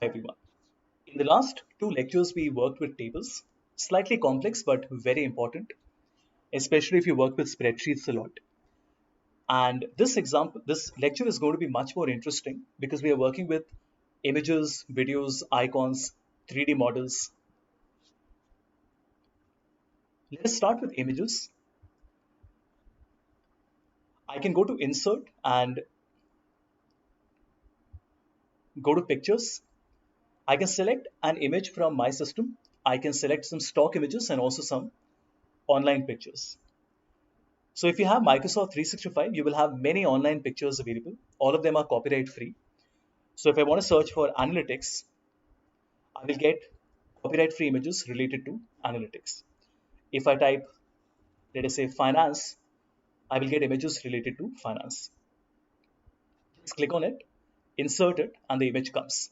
Hi everyone. In the last two lectures, we worked with tables, slightly complex but very important, especially if you work with spreadsheets a lot. And this lecture is going to be much more interesting because we are working with images, videos, icons, 3D models. Let us start with images. I can go to insert and go to pictures. I can select an image from my system. I can select some stock images and also some online pictures. So if you have Microsoft 365, you will have many online pictures available. All of them are copyright free. So if I want to search for analytics, I will get copyright free images related to analytics. If I type, let us say finance, I will get images related to finance. Just click on it, insert it, and the image comes.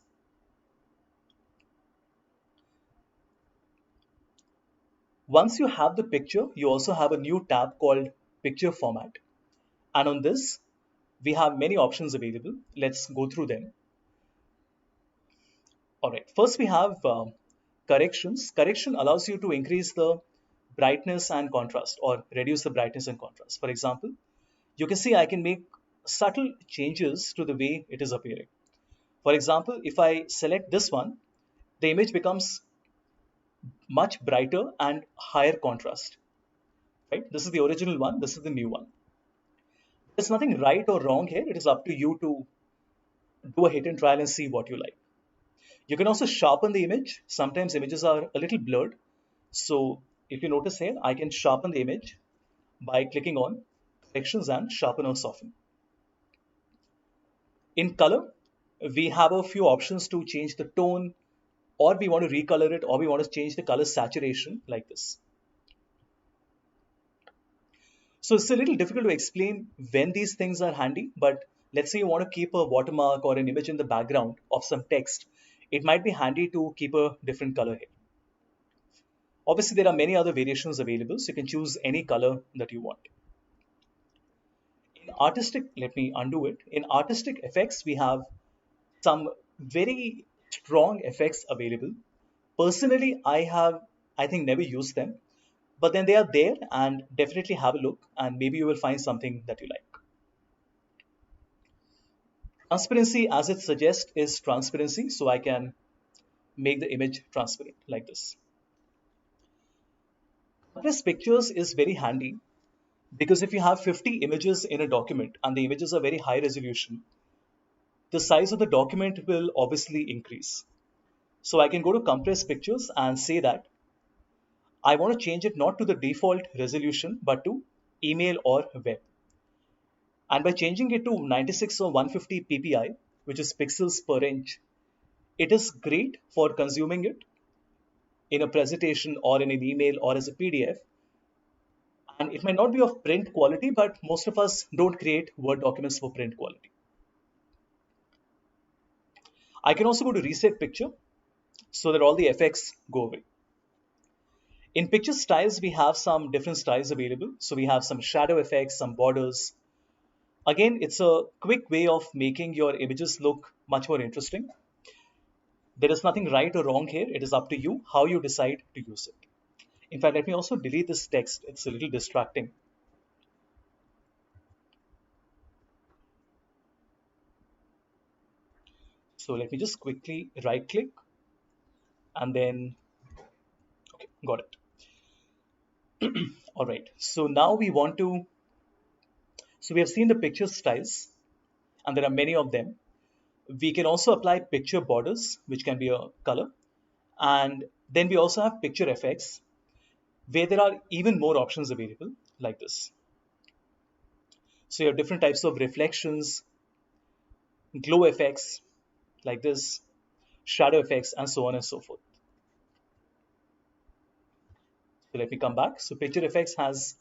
Once you have the picture, you also have a new tab called picture format. And on this, we have many options available. Let's go through them. All right, first we have corrections. Correction allows you to increase the brightness and contrast or reduce the brightness and contrast. For example, you can see I can make subtle changes to the way it is appearing. For example, if I select this one, the image becomes much brighter and higher contrast, right? This is the original one, this is the new one. There's nothing right or wrong here. It is up to you to do a hit and trial and see what you like. You can also sharpen the image. Sometimes images are a little blurred. So if you notice here, I can sharpen the image by clicking on corrections and sharpen or soften. In color, we have a few options to change the tone, or we want to recolor it, or we want to change the color saturation like this. So it's a little difficult to explain when these things are handy, but let's say you want to keep a watermark or an image in the background of some text. It might be handy to keep a different color here. Obviously, there are many other variations available, so you can choose any color that you want. In artistic, let me undo it. In artistic effects, we have some very strong effects available. Personally, I think, never used them, but then they are there and definitely have a look and maybe you will find something that you like. Transparency, as it suggests, is transparency, so I can make the image transparent like this. Compressed pictures is very handy because if you have 50 images in a document and the images are very high resolution, the size of the document will obviously increase. So I can go to compress pictures and say that I want to change it not to the default resolution but to email or web. And by changing it to 96 or 150 ppi, which is pixels per inch, it is great for consuming it in a presentation or in an email or as a PDF. And it might not be of print quality, but most of us don't create Word documents for print quality. I can also go to reset picture so that all the effects go away. In picture styles, we have some different styles available. So we have some shadow effects, some borders. Again, it's a quick way of making your images look much more interesting. There is nothing right or wrong here. It is up to you how you decide to use it. In fact, let me also delete this text. It's a little distracting. So let me just quickly right click and then, okay, got it. All right. So now we want to, so we have seen the picture styles and there are many of them. We can also apply picture borders, which can be a color. And then we also have picture effects where there are even more options available like this. So you have different types of reflections, glow effects like this, shadow effects, and so on and so forth. So let me come back. So picture effects has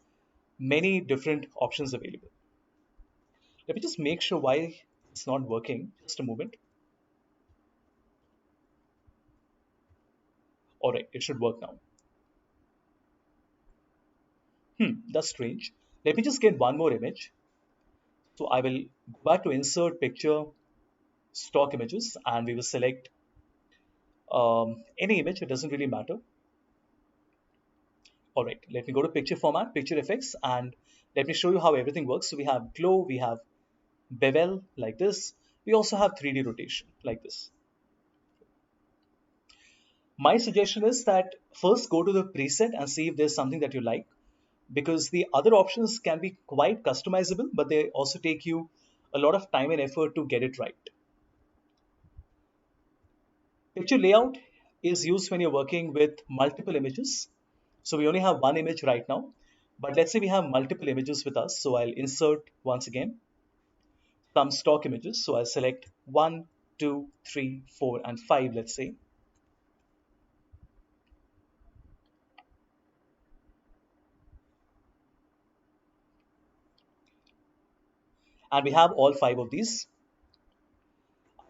many different options available. Let me just make sure why it's not working. Just a moment. All right, it should work now. That's strange. Let me just get one more image. So I will go back to insert picture stock images and we will select any image, it doesn't really matter. All right, let me go to picture format, picture effects, and let me show you how everything works. So we have glow, we have bevel like this. We also have 3D rotation like this. My suggestion is that first go to the preset and see if there's something that you like, because the other options can be quite customizable, but they also take you a lot of time and effort to get it right. Picture layout is used when you're working with multiple images. So we only have one image right now, but let's say we have multiple images with us. So I'll insert once again some stock images. So I'll select 1, 2, 3, 4, and 5, let's say. And we have all 5 of these.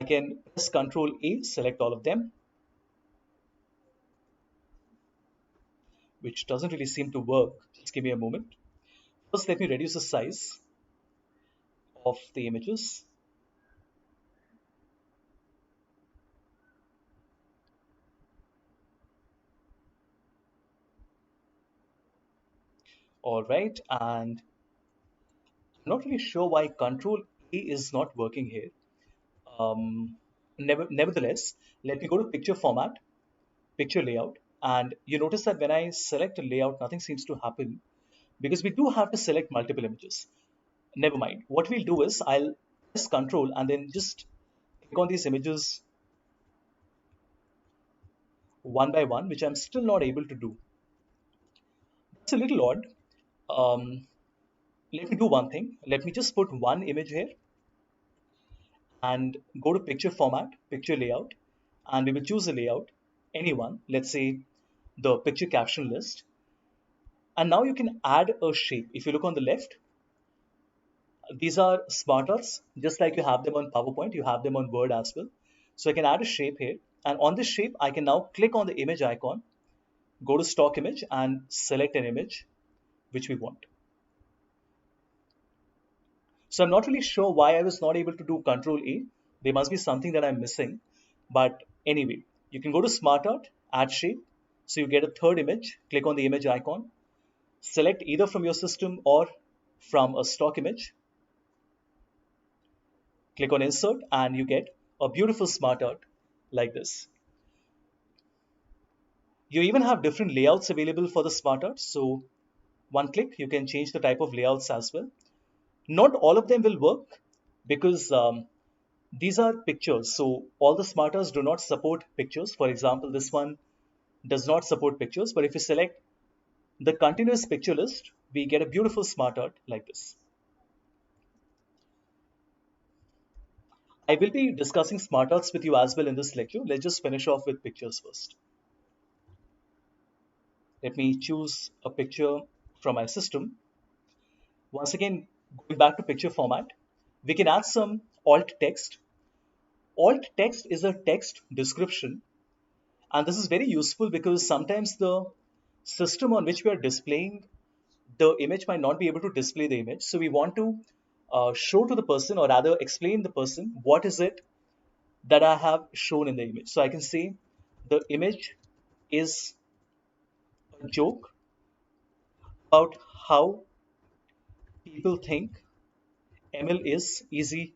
I can press Control A, select all of them, which doesn't really seem to work. Just give me a moment. First, let me reduce the size of the images. All right, and I'm not really sure why Control A is not working here. Um, Nevertheless, let me go to picture format, picture layout, and you notice that when I select a layout, nothing seems to happen because we do have to select multiple images. Never mind. What we'll do is I'll press Control and then just click on these images one by one, which I'm still not able to do. It's a little odd. Um, Let me do one thing. Let me just put one image here and go to picture format, picture layout, and we will choose a layout, any one, let's say the picture caption list. And now you can add a shape. If you look on the left, these are smarters, just like you have them on PowerPoint, you have them on Word as well. So I can add a shape here. And on this shape, I can now click on the image icon, go to stock image and select an image which we want. So I'm not really sure why I was not able to do Control A. There must be something that I'm missing. But anyway, you can go to Smart Art, add shape. So you get a third image, click on the image icon, select either from your system or from a stock image, click on insert, and you get a beautiful Smart Art like this. You even have different layouts available for the Smart Art. So one click, you can change the type of layouts as well. Not all of them will work because these are pictures. So all the smarters do not support pictures. For example, this one does not support pictures. But if you select the continuous picture list, we get a beautiful smart art like this. I will be discussing smart arts with you as well in this lecture. Let's just finish off with pictures first. Let me choose a picture from my system. Once again, going back to picture format, we can add some alt text. Alt text is a text description. And this is very useful because sometimes the system on which we are displaying the image might not be able to display the image. So we want to show to the person, or rather explain the person, what is it that I have shown in the image. So I can say the image is a joke about how people think ML is easy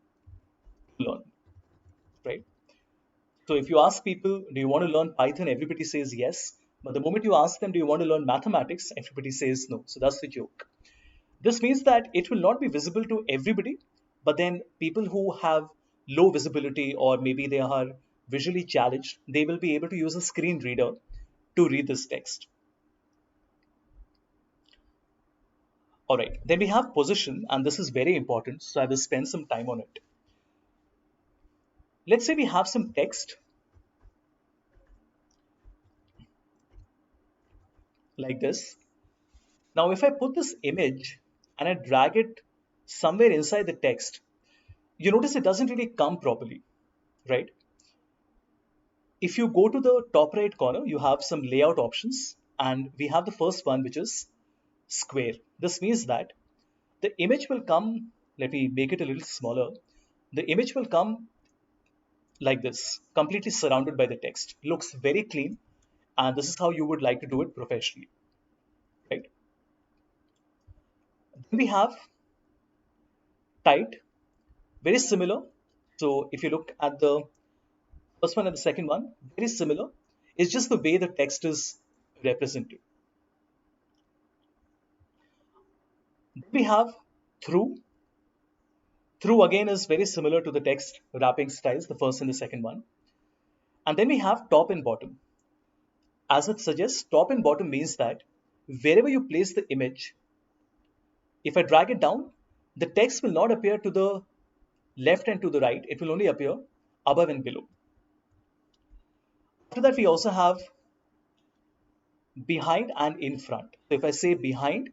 to learn, right? So if you ask people, do you want to learn Python? Everybody says yes. But the moment you ask them, do you want to learn mathematics? Everybody says no. So that's the joke. This means that it will not be visible to everybody, but then people who have low visibility or maybe they are visually challenged, they will be able to use a screen reader to read this text. All right, then we have position, and this is very important, so I will spend some time on it. Let's say we have some text like this. Now, if I put this image and I drag it somewhere inside the text, you notice it doesn't really come properly, right? If you go to the top right corner, you have some layout options, and we have the first one, which is square. This means that the image will come, let me make it a little smaller. The image will come like this, completely surrounded by the text. Looks very clean, and this is how you would like to do it professionally, right? Then we have tight, very similar. So if you look at the first one and the second one, very similar. It's just the way the text is represented. Then we have through. Through again is very similar to the text wrapping styles, the first and the second one. And then we have top and bottom. As it suggests, top and bottom means that wherever you place the image, if I drag it down, the text will not appear to the left and to the right. It will only appear above and below. After that, we also have behind and in front. So if I say behind,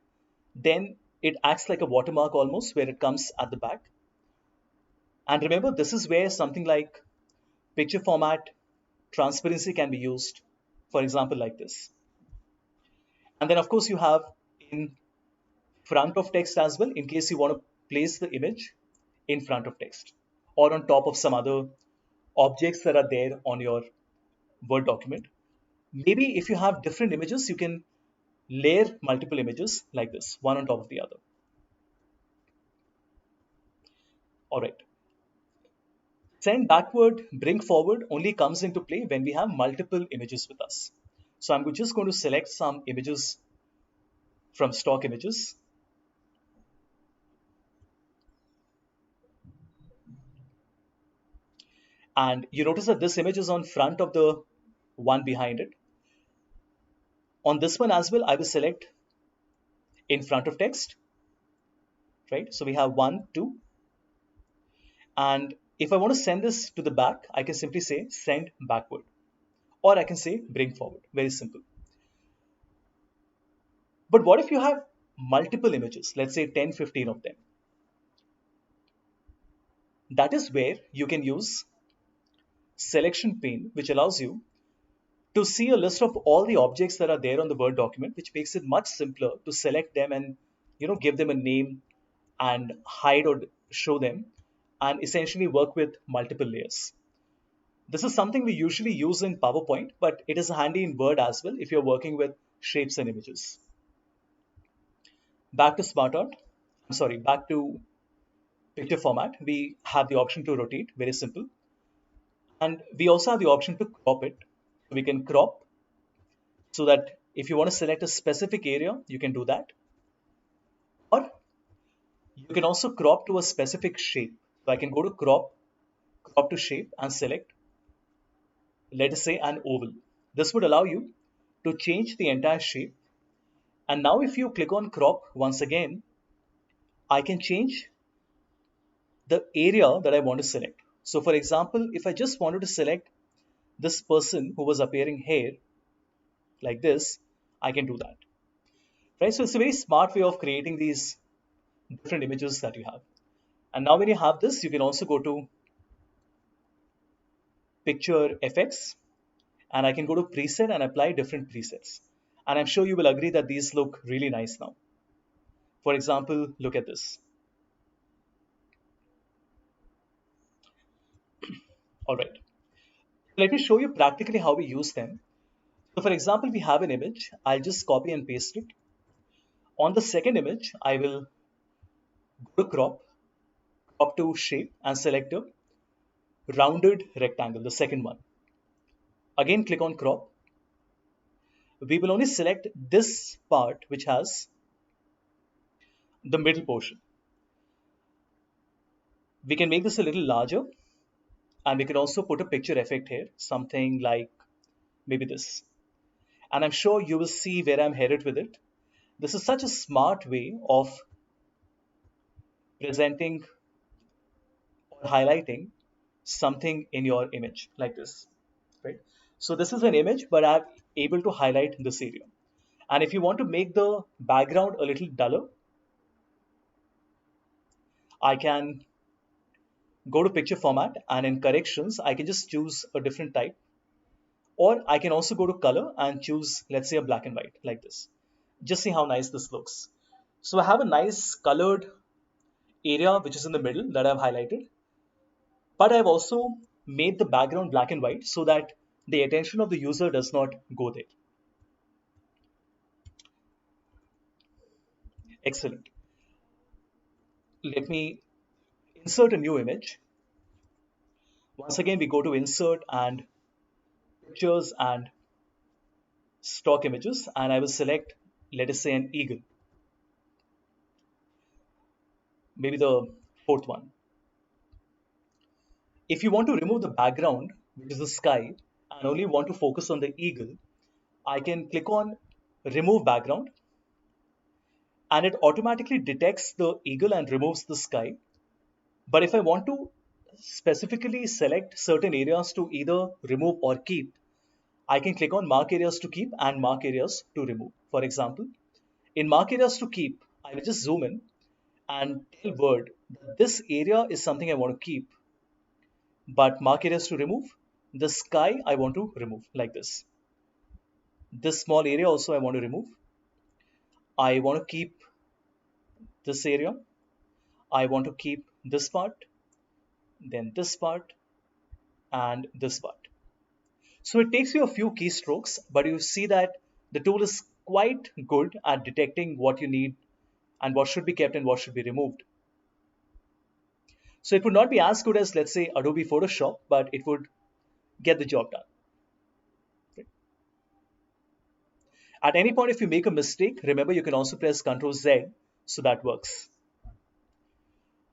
then it acts like a watermark almost where it comes at the back. And remember, this is where something like picture format, transparency can be used, for example, like this. And then, of course, you have in front of text as well, in case you want to place the image in front of text or on top of some other objects that are there on your Word document. Maybe if you have different images, you can layer multiple images like this, one on top of the other. All right. Send backward, bring forward only comes into play when we have multiple images with us. So I'm just going to select some images from stock images. And you notice that this image is on front of the one behind it. On this one as well, I will select in front of text, right? So we have 1, 2. And if I want to send this to the back, I can simply say send backward. Or I can say bring forward. Very simple. But what if you have multiple images, let's say 10, 15 of them? That is where you can use selection pane, which allows you to see a list of all the objects that are there on the Word document, which makes it much simpler to select them and give them a name and hide or show them and essentially work with multiple layers. This is something we usually use in PowerPoint, but it is handy in Word as well if you're working with shapes and images. Back to SmartArt, back to picture format, we have the option to rotate, very simple. And we also have the option to crop it. We can crop so that if you want to select a specific area, you can do that. Or you can also crop to a specific shape. So I can go to crop to shape and select, let us say, an oval. This would allow you to change the entire shape. And now if you click on crop once again, I can change the area that I want to select. So for example, if I just wanted to select this person who was appearing here like this, I can do that. Right? So it's a very smart way of creating these different images that you have. And now when you have this, you can also go to Picture FX and I can go to preset and apply different presets. And I'm sure you will agree that these look really nice now. For example, look at this. All right. Let me show you practically how we use them. So for example, we have an image. I'll just copy and paste it. On the second image, I will go to crop to shape and select a rounded rectangle, the second one. Again, click on crop. We will only select this part which has the middle portion. We can make this a little larger and we can also put a picture effect here, something like maybe this. And I'm sure you will see where I'm headed with it. This is such a smart way of presenting or highlighting something in your image like this, right? So this is an image, but I'm able to highlight this area. And if you want to make the background a little duller, I can go to picture format and in corrections, I can just choose a different type. Or I can also go to color and choose, let's say, a black and white like this. Just see how nice this looks. So I have a nice colored area which is in the middle that I've highlighted. But I've also made the background black and white so that the attention of the user does not go there. Excellent. Let me insert a new image. Once again, we go to insert and pictures and stock images, and I will select, let us say, an eagle, maybe the fourth one. If you want to remove the background, which is the sky, and only want to focus on the eagle, I can click on remove background, and it automatically detects the eagle and removes the sky. But if I want to specifically select certain areas to either remove or keep, I can click on mark areas to keep and mark areas to remove. For example, in mark areas to keep, I will just zoom in and tell Word that this area is something I want to keep, but mark areas to remove, the sky I want to remove like this. This small area also I want to remove. I want to keep this area. I want to keep this part, then this part, and this part. So it takes you a few keystrokes, but you see that the tool is quite good at detecting what you need and what should be kept and what should be removed. So it would not be as good as, let's say, Adobe Photoshop, but it would get the job done. At any point, if you make a mistake, remember you can also press Ctrl Z, so that works.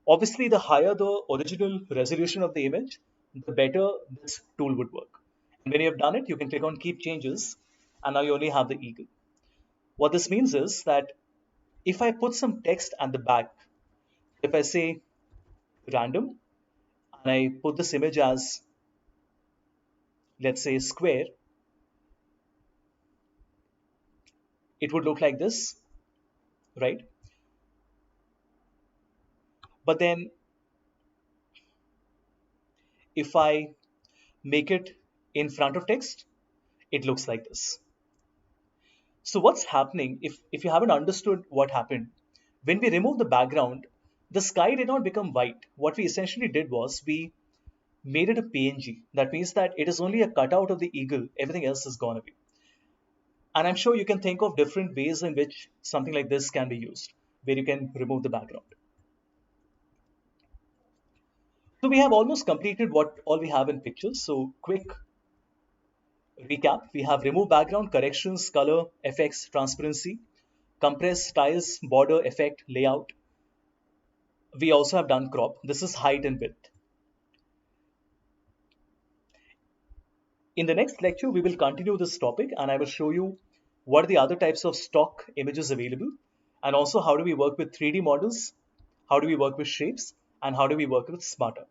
Obviously, the higher the original resolution of the image, the better this tool would work. And when you have done it, you can click on Keep Changes, and now you only have the eagle. What this means is that if I put some text at the back, if I say random, and I put this image as, let's say, square, it would look like this, right? But then if I make it in front of text, it looks like this. So what's happening, if you haven't understood what happened, when we remove the background, the sky did not become white. What we essentially did was we made it a PNG. That means that it is only a cutout of the eagle, everything else is gone away. And I'm sure you can think of different ways in which something like this can be used, where you can remove the background. So we have almost completed what all we have in pictures. So quick recap, we have remove background, corrections, color, effects, transparency, compress, styles, border, effect, layout. We also have done crop. This is height and width. In the next lecture, we will continue this topic and I will show you what are the other types of stock images available and also how do we work with 3D models, how do we work with shapes, and how do we work with smart art.